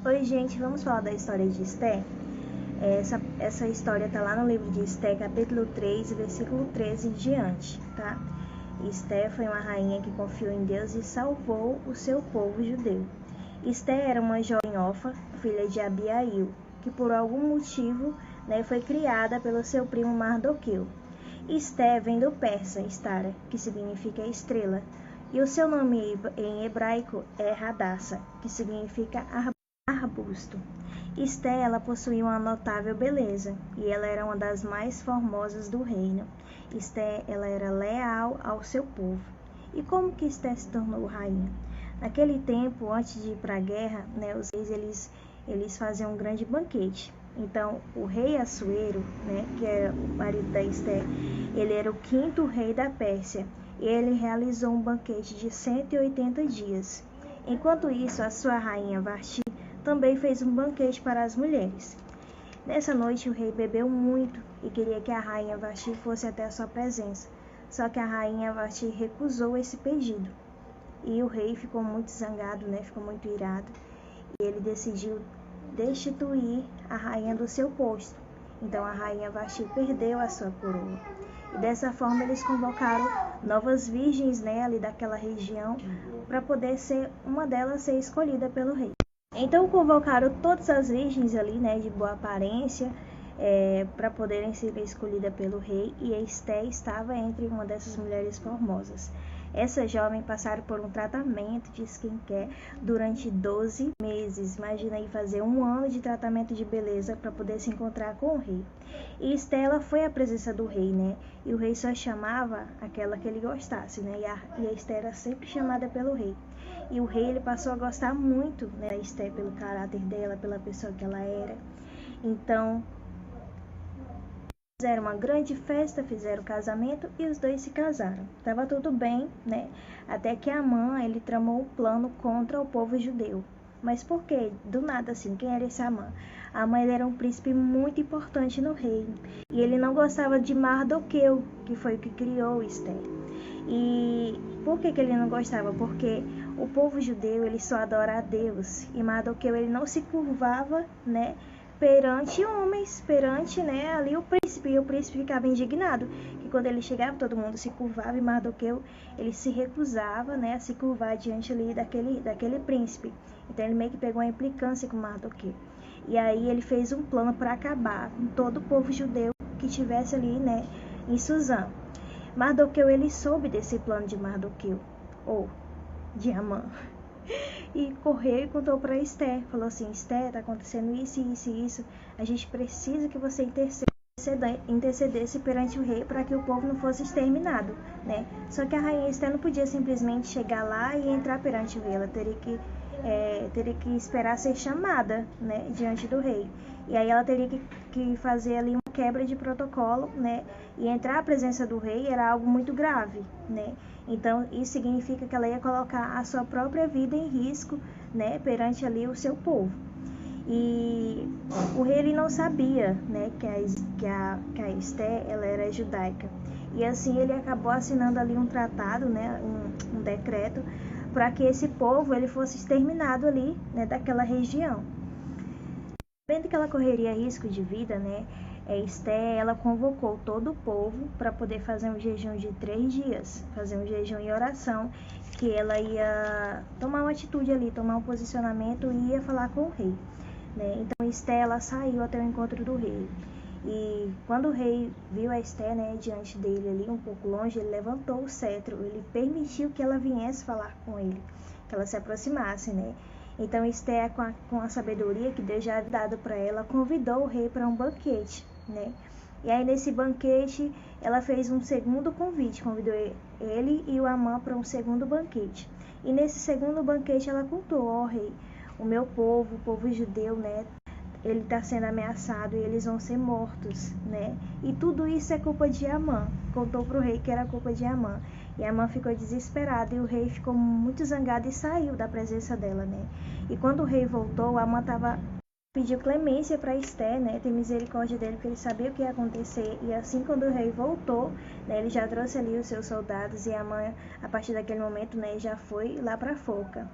Oi, gente, vamos falar da história de Esté? Essa história está lá no livro de Esté, capítulo 3, versículo 13 em diante, tá? Esté foi uma rainha que confiou em Deus e salvou o seu povo judeu. Esté era uma jovem órfã, filha de Abiail, que por algum motivo foi criada pelo seu primo Mardoqueu. Esté vem do persa, Estara, que significa estrela, e o seu nome em hebraico é Hadassa, que significa arbusto. Esté, ela possuía uma notável beleza, e ela era uma das mais formosas do reino. Esté, ela era leal ao seu povo. E como que Esté se tornou rainha? Naquele tempo, antes de ir para a guerra, os reis eles faziam um grande banquete. Então, o rei Assuero, que era o marido da Esté, ele era o quinto rei da Pérsia, e ele realizou um banquete de 180 dias. Enquanto isso, a sua rainha Vasti também fez um banquete para as mulheres. Nessa noite, o rei bebeu muito e queria que a rainha Vasti fosse até a sua presença. Só que a rainha Vasti recusou esse pedido. E o rei ficou muito zangado, ficou muito irado. E ele decidiu destituir a rainha do seu posto. Então a rainha Vasti perdeu a sua coroa. E dessa forma eles convocaram novas virgens ali daquela região para poder ser uma delas ser escolhida pelo rei. Então convocaram todas as virgens ali, de boa aparência, para poderem ser escolhidas pelo rei, e Esté estava entre uma dessas mulheres formosas. Essa jovem passaram por um tratamento de skincare durante 12 meses. Imagina aí fazer 1 ano de tratamento de beleza para poder se encontrar com o rei. E Esté foi à presença do rei, e o rei só chamava aquela que ele gostasse, e a Esté era sempre chamada pelo rei. E o rei ele passou a gostar muito da Esté pelo caráter dela, pela pessoa que ela era. Então, fizeram uma grande festa, fizeram o casamento e os dois se casaram. Tava tudo bem, até que Amã, ele tramou um plano contra o povo judeu. Mas por quê? Do nada assim, quem era esse Amã? Amã ele era um príncipe muito importante no reino. E ele não gostava de Mardoqueu, que foi o que criou Esté. E por que ele não gostava? Porque o povo judeu, ele só adora a Deus. E Mardoqueu, ele não se curvava, perante homens, perante ali o príncipe, e o príncipe ficava indignado, que quando ele chegava todo mundo se curvava, e Mardoqueu ele se recusava a se curvar diante ali daquele príncipe. Então ele meio que pegou uma implicância com Mardoqueu, e aí ele fez um plano para acabar com todo o povo judeu que tivesse ali em Suzã. Mardoqueu ele soube desse plano de Mardoqueu, ou de Amã, e correu e contou para Esté. Falou assim: Esté, está acontecendo isso, isso e isso. A gente precisa que você intercedesse perante o rei para que o povo não fosse exterminado, Só que a rainha Esté não podia simplesmente chegar lá e entrar perante o rei. Ela teria que esperar ser chamada, diante do rei. E aí ela teria que fazer ali uma quebra de protocolo, E entrar à presença do rei era algo muito grave, Então, isso significa que ela ia colocar a sua própria vida em risco, perante ali o seu povo. E o rei ele não sabia, que a Esté ela era judaica. E assim ele acabou assinando ali um tratado, um decreto, para que esse povo ele fosse exterminado ali, daquela região. Vendo que ela correria risco de vida, Esté, ela convocou todo o povo para poder fazer um jejum de 3 dias, fazer um jejum e oração, que ela ia tomar uma atitude ali, tomar um posicionamento e ia falar com o rei, Então Esté, ela saiu até o encontro do rei. E quando o rei viu a Esté, diante dele ali, um pouco longe, ele levantou o cetro, ele permitiu que ela viesse falar com ele, que ela se aproximasse, Então Esté, com a sabedoria que Deus já havia dado para ela, convidou o rei para um banquete, E aí nesse banquete ela fez um segundo convite, convidou ele e o Amã para um segundo banquete. E nesse segundo banquete ela contou: ó rei, o meu povo, o povo judeu, ele está sendo ameaçado e eles vão ser mortos, E tudo isso é culpa de Amã. Contou para o rei que era culpa de Amã. E Amã ficou desesperado e o rei ficou muito zangado e saiu da presença dela, E quando o rei voltou, Amã pediu clemência para Esté, ter misericórdia dele, porque ele sabia o que ia acontecer. E assim, quando o rei voltou, ele já trouxe ali os seus soldados, e Amã, a partir daquele momento, já foi lá para a forca.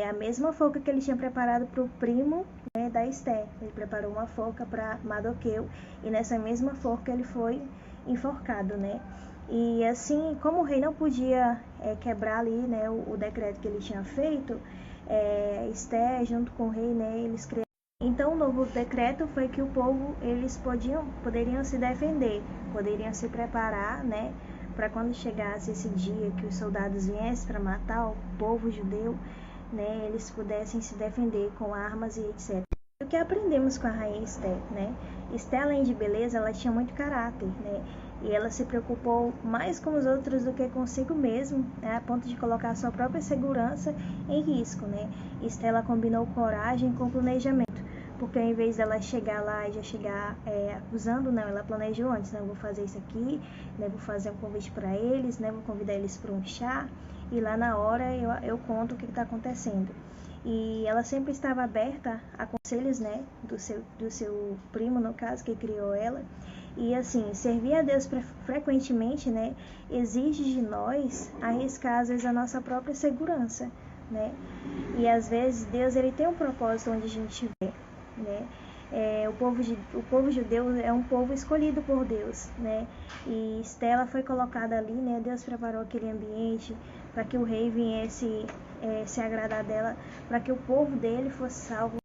a mesma forca que ele tinha preparado para o primo, né, da Esté. Ele preparou uma forca para Mardoqueu e nessa mesma forca ele foi enforcado, né? E assim, como o rei não podia quebrar ali, né, o decreto que ele tinha feito, Esté, junto com o rei, né, eles criaram. Então, o novo decreto foi que o povo, eles poderiam se defender, poderiam se preparar, né, para quando chegasse esse dia que os soldados viessem para matar o povo judeu, né, eles pudessem se defender com armas e etc. O que aprendemos com a rainha Esté, né? Esté, além de beleza, ela tinha muito caráter, né? E ela se preocupou mais com os outros do que consigo mesmo, né? A ponto de colocar sua própria segurança em risco, né? Esté, ela combinou coragem com planejamento, porque ao invés dela chegar lá e já chegar acusando, não, ela planejou antes, né? Eu vou fazer isso aqui, né? Vou fazer um convite para eles, né? Vou convidar eles para um chá, e lá na hora eu conto o que está acontecendo. E ela sempre estava aberta a conselhos, né, do seu primo, no caso, que criou ela. E assim, servir a Deus frequentemente, né, exige de nós arriscar às vezes a nossa própria segurança, né? E às vezes Deus, ele tem um propósito onde a gente vê, né? O povo judeu é um povo escolhido por Deus, né? E Estela foi colocada ali, né? Deus preparou aquele ambiente para que o rei viesse se agradar dela, para que o povo dele fosse salvo.